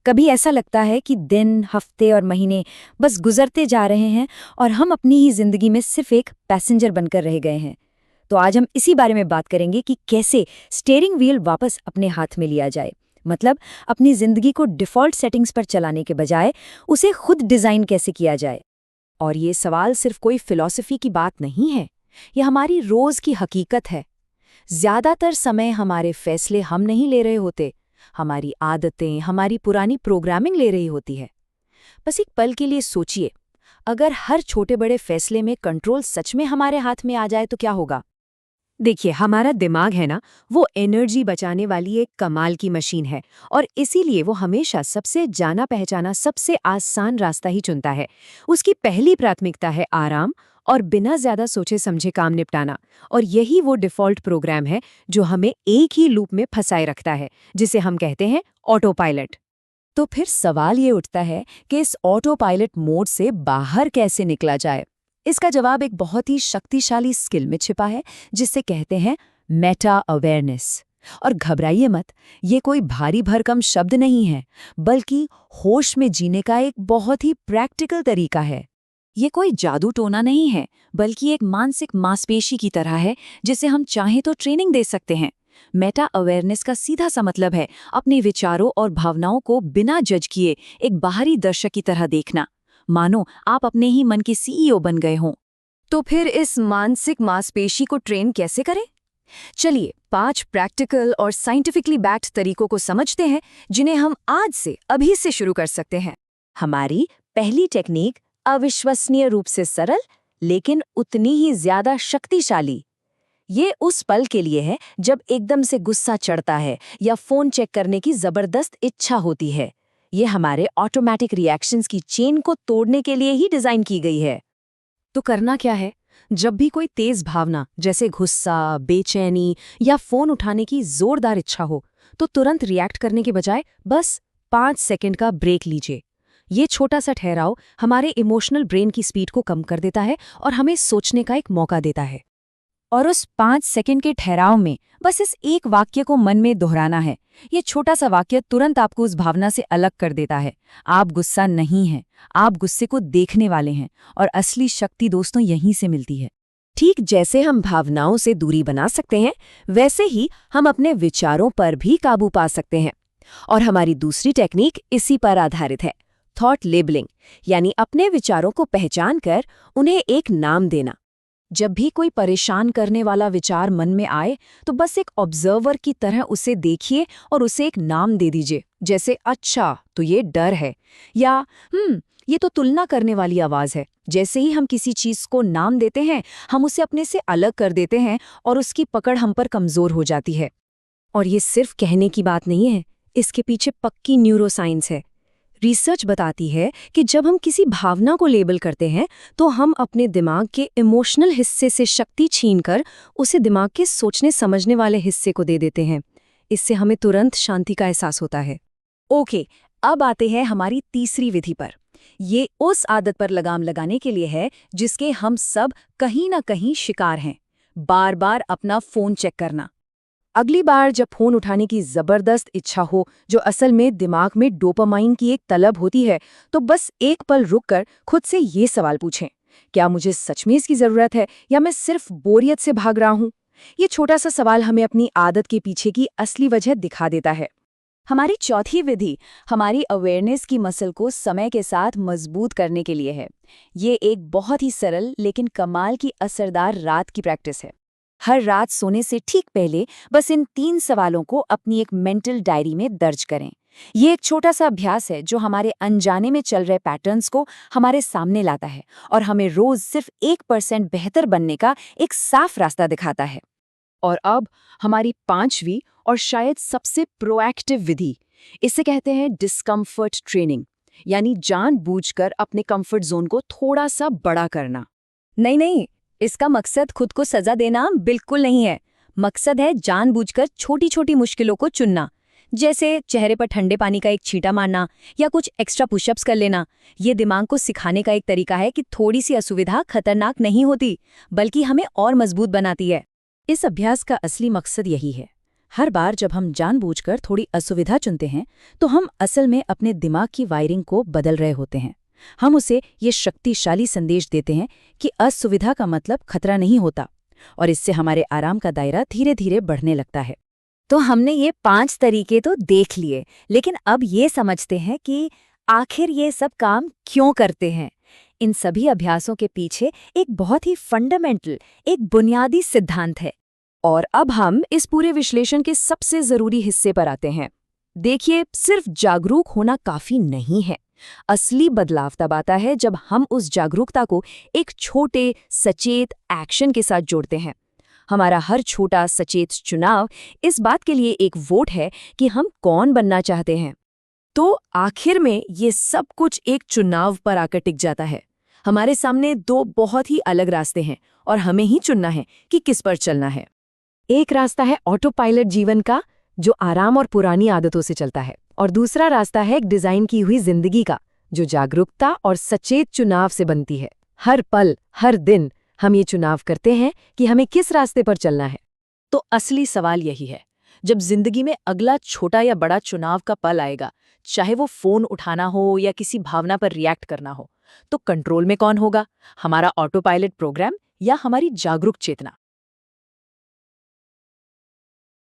कभी ऐसा लगता है कि दिन, हफ्ते और महीने बस गुजरते जा रहे हैं और हम अपनी ही जिंदगी में सिर्फ एक पैसेंजर बनकर रह गए हैं। तो आज हम इसी बारे में बात करेंगे कि कैसे स्टीयरिंग व्हील वापस अपने हाथ में लिया जाए। मतलब अपनी जिंदगी को डिफ़ॉल्ट सेटिंग्स पर चलाने के बजाय उसे खुद डिज़ाइन कैसे किया जाए। और ये सवाल सिर्फ कोई फिलॉसफी की बात नहीं है, ये हमारी रोज की हकीकत है। ज्यादातर समय हमारे फैसले हम नहीं ले रहे होते, हमारी आदतें, हमारी पुरानी प्रोग्रामिंग ले रही होती है। बस एक पल के लिए सोचिए, अगर हर छोटे बड़े फैसले में कंट्रोल सच में हमारे हाथ में आ जाए तो क्या होगा। देखिए, हमारा दिमाग है ना, वो एनर्जी बचाने वाली एक कमाल की मशीन है, और इसीलिए वो हमेशा सबसे जाना पहचाना सबसे आसान रास्ता ही चुनता है। उसकी पहली प्राथमिकता है आराम और बिना ज्यादा सोचे समझे काम निपटाना। और यही वो डिफ़ॉल्ट प्रोग्राम है जो हमें एक ही लूप में फंसाए रखता है, जिसे हम कहते हैं ऑटो पायलट। तो फिर सवाल ये उठता है कि इस ऑटो पायलट मोड से बाहर कैसे निकला जाए। इसका जवाब एक बहुत ही शक्तिशाली स्किल में छिपा है, जिसे कहते हैं मेटा अवेयरनेस। और घबराइए मत, ये कोई भारी भरकम शब्द नहीं है, बल्कि होश में जीने का एक बहुत ही प्रैक्टिकल तरीका है। ये कोई जादू टोना नहीं है, बल्कि एक मानसिक मांसपेशी की तरह है, जिसे हम चाहें तो ट्रेनिंग दे सकते हैं। मेटा अवेयरनेस का सीधा सा मतलब है अपने विचारों और भावनाओं को बिना जज किए एक बाहरी दर्शक की तरह देखना, मानो आप अपने ही मन के सीईओ बन गए हों। तो फिर इस मानसिक मांसपेशी को ट्रेन कैसे करें? चलिए 5 प्रैक्टिकल और साइंटिफिकली बैक्ड तरीकों को समझते हैं, जिन्हें हम आज से अभी से शुरू कर सकते हैं। हमारी पहली टेक्निक अविश्वसनीय रूप से सरल, लेकिन उतनी ही ज्यादा शक्तिशाली। ये उस पल के लिए है जब एकदम से गुस्सा चढ़ता है या फोन चेक करने की जबरदस्त इच्छा होती है। ये हमारे ऑटोमेटिक रिएक्शंस की चेन को तोड़ने के लिए ही डिजाइन की गई है। तो करना क्या है? जब भी कोई तेज भावना जैसे गुस्सा, बेचैनी या फोन उठाने की जोरदार इच्छा हो, तो तुरंत रिएक्ट करने के बजाय बस 5 सेकंड का ब्रेक लीजिए। ये छोटा सा ठहराव हमारे इमोशनल ब्रेन की स्पीड को कम कर देता है और हमें सोचने का एक मौका देता है। और उस 5 सेकंड के ठहराव में बस इस एक वाक्य को मन में दोहराना है। ये छोटा सा वाक्य तुरंत आपको उस भावना से अलग कर देता है। आप गुस्सा नहीं हैं, आप गुस्से को देखने वाले हैं, और असली शक्ति दोस्तों यहीं से मिलती है। ठीक जैसे हम भावनाओं से दूरी बना सकते हैं, वैसे ही हम अपने विचारों पर भी काबू पा सकते हैं। और हमारी दूसरी टेक्निक इसी पर आधारित है, थॉट लेबलिंग, यानी अपने विचारों को पहचान कर उन्हें एक नाम देना। जब भी कोई परेशान करने वाला विचार मन में आए, तो बस एक ऑब्जर्वर की तरह उसे देखिए और उसे एक नाम दे दीजिए, जैसे अच्छा तो ये डर है, या ये तो तुलना करने वाली आवाज है। जैसे ही हम किसी चीज को नाम देते हैं, हम उसे अपने से अलग कर देते हैं और उसकी पकड़ हम पर कमजोर हो जाती है। और ये सिर्फ कहने की बात नहीं है, इसके पीछे पक्की न्यूरोसाइंस है। रिसर्च बताती है कि जब हम किसी भावना को लेबल करते हैं, तो हम अपने दिमाग के इमोशनल हिस्से से शक्ति छीनकर उसे दिमाग के सोचने समझने वाले हिस्से को दे देते हैं। इससे हमें तुरंत शांति का एहसास होता है। ओके, अब आते हैं हमारी तीसरी विधि पर। ये उस आदत पर लगाम लगाने के लिए है जिसके हम सब कहीं ना कहीं शिकार हैं, बार बार अपना फोन चेक करना। अगली बार जब फोन उठाने की जबरदस्त इच्छा हो, जो असल में दिमाग में डोपामाइन की एक तलब होती है, तो बस एक पल रुककर खुद से ये सवाल पूछें, क्या मुझे सच में इसकी जरूरत है या मैं सिर्फ बोरियत से भाग रहा हूं? ये छोटा सा सवाल हमें अपनी आदत के पीछे की असली वजह दिखा देता है। हमारी चौथी विधि हमारी अवेयरनेस की मसल को समय के साथ मजबूत करने के लिए है। ये एक बहुत ही सरल लेकिन कमाल की असरदार रात की प्रैक्टिस है। हर रात सोने से ठीक पहले बस इन 3 सवालों को अपनी एक मेंटल डायरी में दर्ज करें। ये एक छोटा सा अभ्यास है जो हमारे अनजाने में चल रहे पैटर्न्स को हमारे सामने लाता है और हमें रोज सिर्फ 1% बेहतर बनने का एक साफ रास्ता दिखाता है। और अब हमारी 5वीं और शायद सबसे प्रोएक्टिव विधि, इसे कहते हैं डिस्कम्फर्ट ट्रेनिंग, यानी जानबूझकर अपने कंफर्ट जोन को थोड़ा सा बड़ा करना। नहीं, इसका मकसद खुद को सजा देना बिल्कुल नहीं है। मकसद है जानबूझकर छोटी छोटी मुश्किलों को चुनना, जैसे चेहरे पर ठंडे पानी का एक छींटा मारना या कुछ एक्स्ट्रा पुशअप्स कर लेना। ये दिमाग को सिखाने का एक तरीका है कि थोड़ी सी असुविधा खतरनाक नहीं होती, बल्कि हमें और मजबूत बनाती है। इस अभ्यास का असली मकसद यही है, हर बार जब हम जानबूझकर थोड़ी असुविधा चुनते हैं तो हम असल में अपने दिमाग की वायरिंग को बदल रहे होते हैं। हम उसे ये शक्तिशाली संदेश देते हैं कि असुविधा का मतलब खतरा नहीं होता, और इससे हमारे आराम का दायरा धीरे धीरे बढ़ने लगता है। तो हमने ये 5 तरीके तो देख लिए, लेकिन अब ये समझते हैं कि आखिर ये सब काम क्यों करते हैं। इन सभी अभ्यासों के पीछे एक बहुत ही फंडामेंटल, एक बुनियादी सिद्धांत है। और अब हम इस पूरे विश्लेषण के सबसे जरूरी हिस्से पर आते हैं। देखिए, सिर्फ जागरूक होना काफी नहीं है। असली बदलाव तब आता है जब हम उस जागरूकता को एक छोटे सचेत एक्शन के साथ जोड़ते हैं। हमारा हर छोटा सचेत चुनाव इस बात के लिए एक वोट है कि हम कौन बनना चाहते हैं। तो आखिर में ये सब कुछ एक चुनाव पर आकर टिक जाता है। हमारे सामने दो बहुत ही अलग रास्ते हैं और हमें ही चुनना है कि किस पर चलना है। एक रास्ता है ऑटो पायलट जीवन का, जो आराम और पुरानी आदतों से चलता है, और दूसरा रास्ता है एक डिजाइन की हुई जिंदगी का, जो जागरूकता और सचेत चुनाव से बनती है। हर पल, हर दिन हम ये चुनाव करते हैं कि हमें किस रास्ते पर चलना है। तो असली सवाल यही है, जब जिंदगी में अगला छोटा या बड़ा चुनाव का पल आएगा, चाहे वो फोन उठाना हो या किसी भावना पर रिएक्ट करना हो, तो कंट्रोल में कौन होगा, हमारा ऑटो पायलट प्रोग्राम या हमारी जागरूक चेतना?